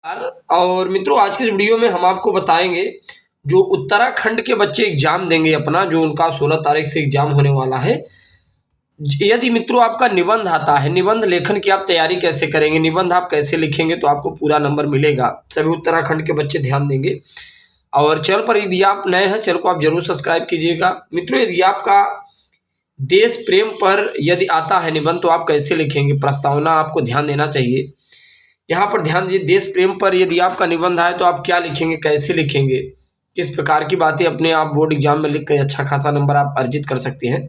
और मित्रों, आज की इस वीडियो में हम आपको बताएंगे जो उत्तराखंड के बच्चे एग्जाम देंगे अपना, जो उनका 16 तारीख से एग्जाम होने वाला है। यदि मित्रों आपका निबंध आता है, निबंध लेखन की आप तैयारी कैसे करेंगे, निबंध आप कैसे लिखेंगे तो आपको पूरा नंबर मिलेगा। सभी उत्तराखंड के बच्चे ध्यान देंगे। और चैनल पर यदि आप नए हैं, चैनल को आप जरूर सब्सक्राइब कीजिएगा। मित्रों, यदि आपका देश प्रेम पर यदि आता है निबंध तो आप कैसे लिखेंगे, प्रस्तावना आपको ध्यान देना चाहिए। यहाँ पर ध्यान दीजिए, देश प्रेम पर यदि आपका निबंध आए तो आप क्या लिखेंगे, कैसे लिखेंगे, किस प्रकार की बातें अपने आप बोर्ड एग्जाम में लिख कर अच्छा खासा नंबर आप अर्जित कर सकते हैं।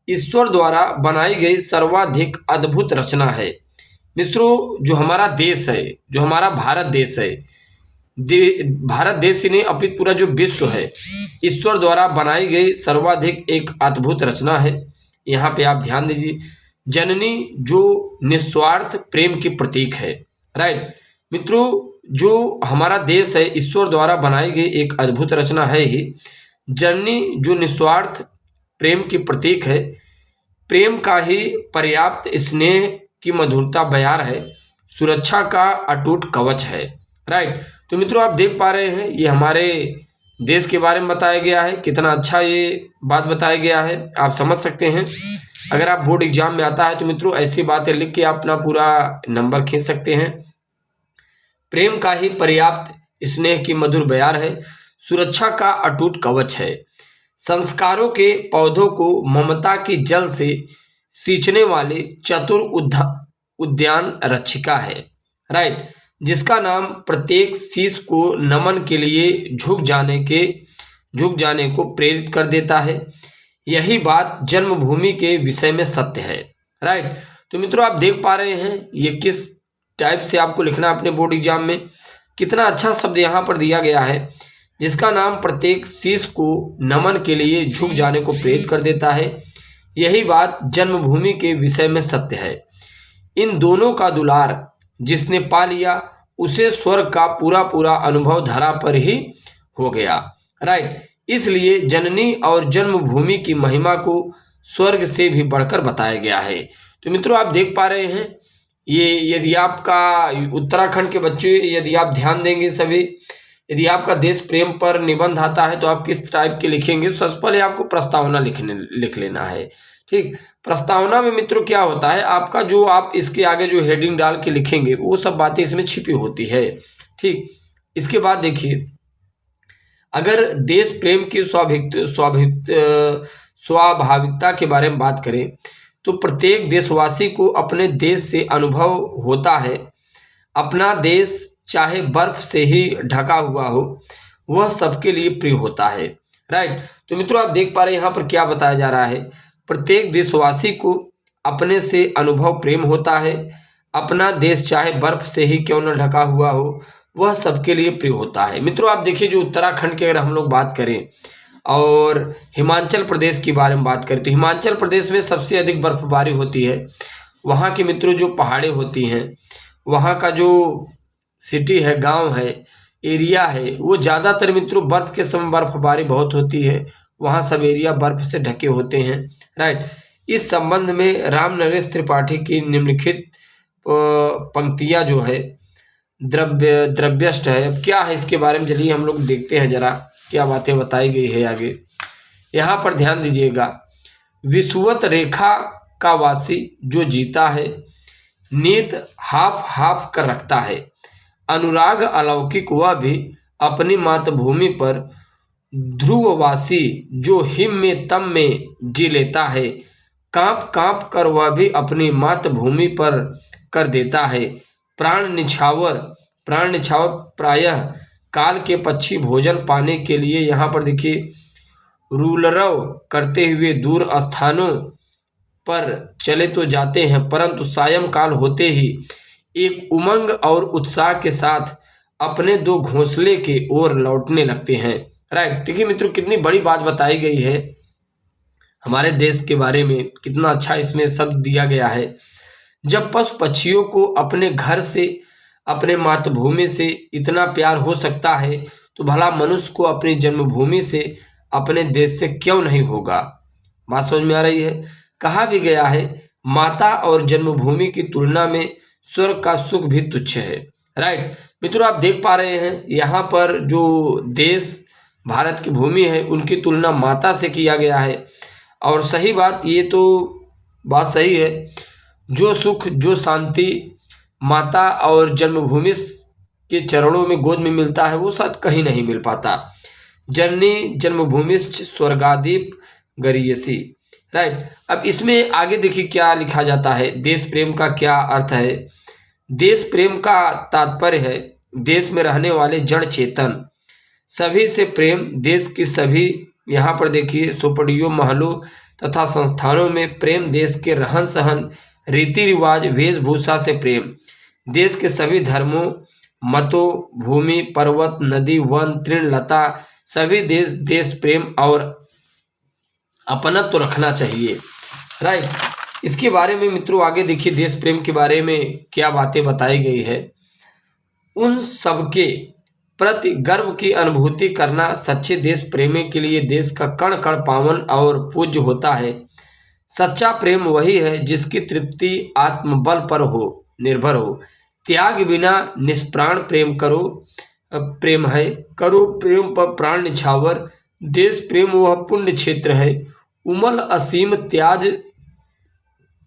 ईश्वर द्वारा बनाई गई सर्वाधिक अद्भुत रचना है। मित्रों, जो हमारा देश है, जो हमारा भारत देश है, भारत देश ही नहीं अपितु पूरा जो विश्व है, ईश्वर द्वारा बनाई गई सर्वाधिक एक अद्भुत रचना है। यहाँ पे आप ध्यान दीजिए, जननी जो निस्वार्थ प्रेम की प्रतीक है। राइट मित्रों, जो हमारा देश है ईश्वर द्वारा बनाई गई एक अद्भुत रचना है ही। जननी जो निस्वार्थ प्रेम की प्रतीक है, प्रेम का ही पर्याप्त स्नेह की मधुरता बयार है, सुरक्षा का अटूट कवच है। राइट, तो मित्रों आप देख पा रहे हैं ये हमारे देश के बारे में बताया गया है। कितना अच्छा ये बात बताया गया है, आप समझ सकते हैं। अगर आप बोर्ड एग्जाम में आता है तो मित्रों ऐसी बातें लिख के आप अपना पूरा नंबर खींच सकते हैं। प्रेम का ही पर्याप्त स्नेह की मधुर बयार है, सुरक्षा का अटूट कवच है, संस्कारों के पौधों को ममता की जल से सींचने वाले चतुर उद्यान रक्षिका है। राइट, जिसका नाम प्रत्येक शीश को नमन के लिए झुक जाने को प्रेरित कर देता है। यही बात जन्मभूमि के विषय में सत्य है। राइट, तो मित्रों आप देख पा रहे हैं ये किस टाइप से आपको लिखना है अपने बोर्ड एग्जाम में। कितना अच्छा शब्द यहाँ पर दिया गया है, जिसका नाम प्रत्येक शीश को नमन के लिए झुक जाने को प्रेरित कर देता है। यही बात जन्मभूमि के विषय में सत्य है। इन दोनों का दुलार जिसने पा लिया, उसे स्वर्ग का पूरा अनुभव धरा पर ही हो गया। राइट, इसलिए जननी और जन्मभूमि की महिमा को स्वर्ग से भी बढ़कर बताया गया है। तो मित्रों आप देख पा रहे हैं ये, यदि आपका उत्तराखंड के बच्चे यदि आप ध्यान देंगे सभी, यदि आपका देश प्रेम पर निबंध आता है तो आप किस टाइप के लिखेंगे। सबसे पहले आपको प्रस्तावना लिख लेना है। ठीक, प्रस्तावना में मित्रों क्या होता है, आपका जो आप इसके आगे जो हेडिंग डाल के लिखेंगे वो सब बातें इसमें छिपी होती है। ठीक, इसके बाद देखिए, अगर देश प्रेम की स्वाभाविकता के बारे में बात करें तो प्रत्येक देशवासी को अपने देश से अनुभव होता है। अपना देश चाहे बर्फ से ही ढका हुआ हो, वह सबके लिए प्रिय होता है। राइट, तो मित्रों आप देख पा रहे हैं यहाँ पर क्या बताया जा रहा है, प्रत्येक देशवासी को अपने से अनुभव प्रेम होता है। अपना देश चाहे बर्फ से ही क्यों न ढका हुआ हो, वह सबके लिए प्रिय होता है। मित्रों आप देखिए, जो उत्तराखंड की अगर हम लोग बात करें और हिमाचल प्रदेश के बारे में बात करें तो हिमाचल प्रदेश में सबसे अधिक बर्फबारी होती है। वहाँ के मित्रों जो पहाड़ें होती हैं, वहाँ का जो सिटी है, गांव है, एरिया है, वो ज़्यादातर मित्रों बर्फ़ के समय बर्फबारी बहुत होती है। वहाँ सब एरिया बर्फ़ से ढके होते हैं। राइट, इस संबंध में राम नरेश त्रिपाठी की निम्नलिखित पंक्तियाँ जो है द्रव्यष्ट है। अब क्या है इसके बारे में चलिए हम लोग देखते हैं जरा क्या बातें बताई गई है आगे। यहाँ पर ध्यान दीजिएगा, विषुवत रेखा का वासी जो जीता है, नीत हाफ कर रखता है। अनुराग अलौकिक वह भी अपनी मातृभूमि पर, ध्रुववासी जो हिम में तम में जी लेता है। कांप कर वह भी अपनी मातृभूमि पर कर देता है। प्राण निछावर प्रायः काल के पक्षी भोजन पाने के लिए यहाँ पर देखिए रूलरव करते हुए दूर स्थानों पर चले तो जाते हैं, परंतु सायंकाल होते ही एक उमंग और उत्साह के साथ अपने दो घोंसले के ओर लौटने लगते हैं। राइट, देखिए मित्रों कितनी बड़ी बात बताई गई है हमारे देश के बारे में, कितना अच्छा इसमें शब्द दिया गया है। जब पशु पक्षियों को अपने घर से, अपने मातृभूमि से इतना प्यार हो सकता है तो भला मनुष्य को अपनी जन्मभूमि से, अपने देश से क्यों नहीं होगा। बात समझ में आ रही है। कहा भी गया है, माता और जन्मभूमि की तुलना में स्वर्ग का सुख भी तुच्छ है। राइट मित्रों, आप देख पा रहे हैं यहाँ पर जो देश भारत की भूमि है उनकी तुलना माता से किया गया है। और सही बात, ये तो बात सही है, जो सुख जो शांति माता और जन्मभूमि के चरणों में गोद में मिलता है वो शायद कहीं नहीं मिल पाता। जननी जन्मभूमिश्च स्वर्गादीप गरीयसी। राइट, अब इसमें आगे देखिए क्या लिखा जाता है, देश प्रेम का क्या अर्थ है। देश प्रेम का तात्पर्य है देश में रहने वाले जड़ चेतन सभी से प्रेम। देश की सभी, यहाँ पर देखिए, झोपड़ियों महलों तथा संस्थानों में प्रेम। देश के रहन सहन रीति रिवाज वेशभूषा से प्रेम। देश के सभी धर्मों मतों भूमि पर्वत नदी वन तृण लता सभी देश प्रेम और अपनत्व तो रखना चाहिए। राइट, इसके बारे में मित्रों आगे देखिए देश प्रेम के बारे में क्या बातें बताई गई है। उन सबके प्रति गर्व की अनुभूति करना सच्चे देश प्रेमी के लिए देश का कण कण पावन और पूज्य होता है। सच्चा प्रेम वही है जिसकी तृप्ति आत्मबल पर हो निर्भर हो। त्याग बिना निष्प्राण प्रेम करो प्रेम है, करो प्रेम पर प्राण निछावर। देश प्रेम वह पुण्य क्षेत्र है उमल असीम त्याज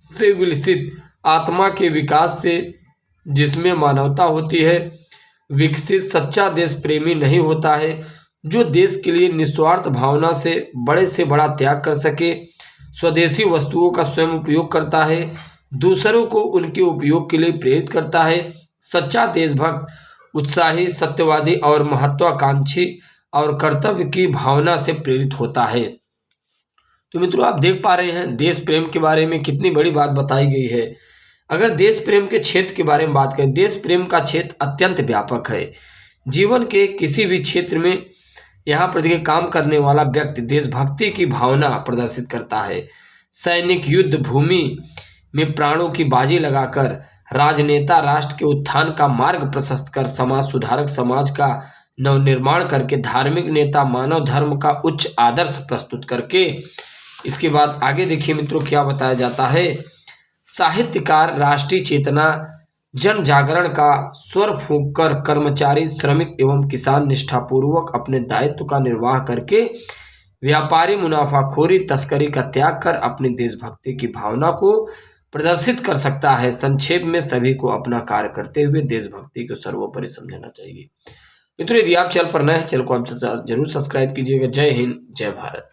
से विलसित आत्मा के विकास से जिसमें मानवता होती है विकसित। सच्चा देश प्रेमी नहीं होता है जो देश के लिए निस्वार्थ भावना से बड़ा त्याग कर सके, स्वदेशी वस्तुओं का स्वयं उपयोग करता है, दूसरों को उनके उपयोग के लिए प्रेरित करता है। सच्चा देशभक्त उत्साही सत्यवादी और महत्वाकांक्षी और कर्तव्य की भावना से प्रेरित होता है। तो मित्रों आप देख पा रहे हैं देश प्रेम के बारे में कितनी बड़ी बात बताई गई है। अगर देश प्रेम के क्षेत्र के बारे में बात करें, देश प्रेम का क्षेत्र अत्यंत व्यापक है। जीवन के किसी भी क्षेत्र में यहाँ पर देखिए काम करने वाला व्यक्ति देशभक्ति की भावना प्रदर्शित करता है। सैनिक युद्ध भूमि में प्राणों की बाजी लगाकर, राजनेता राष्ट्र के उत्थान का मार्ग प्रशस्त कर, समाज सुधारक समाज का नवनिर्माण करके, धार्मिक नेता मानव धर्म का उच्च आदर्श प्रस्तुत करके। इसके बाद आगे देखिए मित्रों क्या बताया जाता है। साहित्यकार राष्ट्रीय चेतना जन जागरण का स्वर फूंककर कर्मचारी श्रमिक एवं किसान निष्ठापूर्वक अपने दायित्व का निर्वाह करके, व्यापारी मुनाफाखोरी तस्करी का त्याग कर अपनी देशभक्ति की भावना को प्रदर्शित कर सकता है। संक्षेप में सभी को अपना कार्य करते हुए देशभक्ति को सर्वोपरि समझना चाहिए। मित्रों यदि आप चैनल पर नए हैं, चैनल को हमसे जरूर सब्सक्राइब कीजिएगा। जय हिंद जय भारत।